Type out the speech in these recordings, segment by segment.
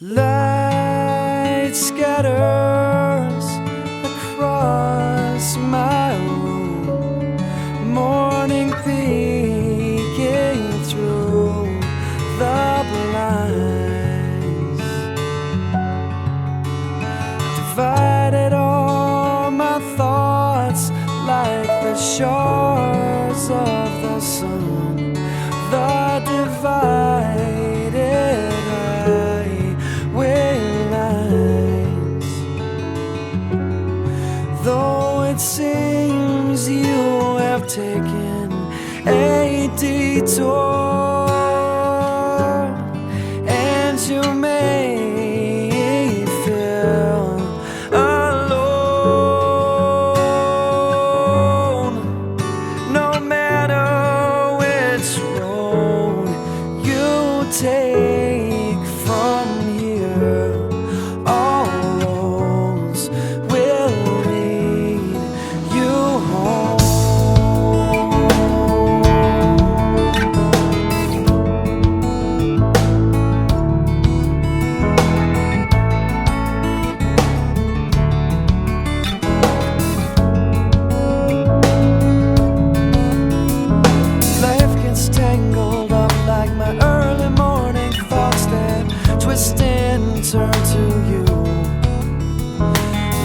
Light scatters across my room, morning peeking through the blinds, divided all my thoughts like the shores of the sun, the divided lines. Though it seems you have taken a detour, and you may feel alone, no matter which road you take from here, all roads will lead you home. Life gets tangled up like my early morning thoughts that twist and turn to you.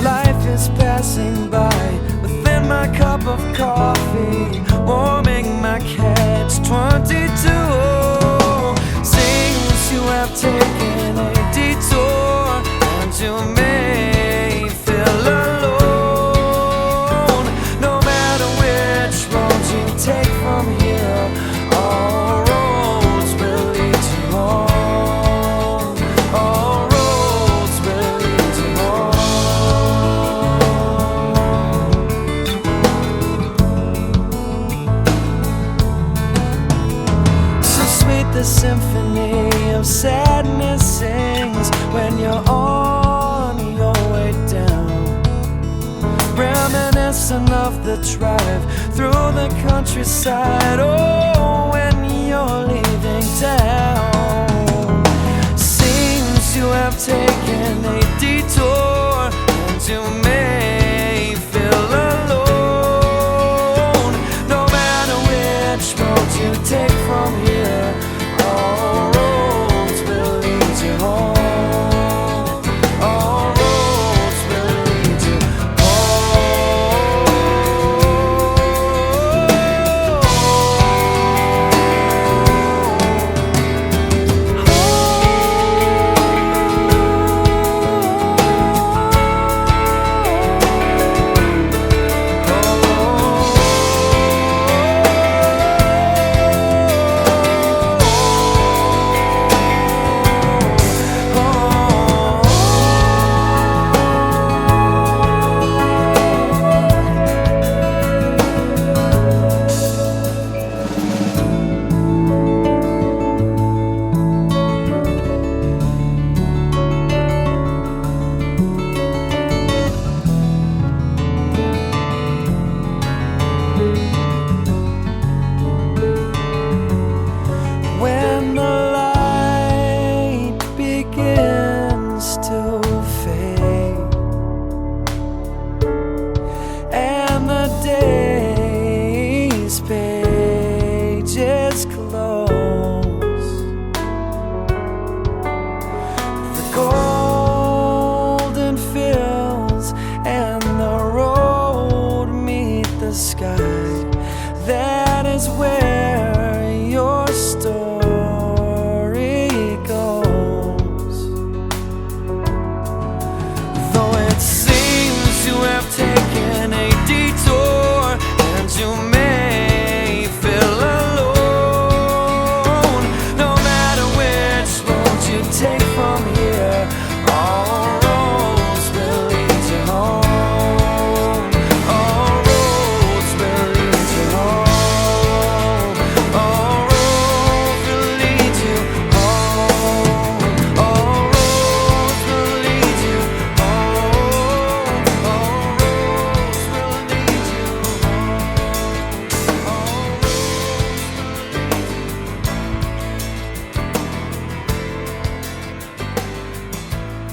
Life is passing by within my cup of coffee, warming my catch-22. Seems you have taken a detour, and you may feel alone, no matter which road you take from here, all roads will lead you home. All roads will lead you home. So sweet the symphony of sadness sings when you're on your way down, reminiscent of the drive through the countryside. Oh, when you're leaving town, seems you have taken a detour, and you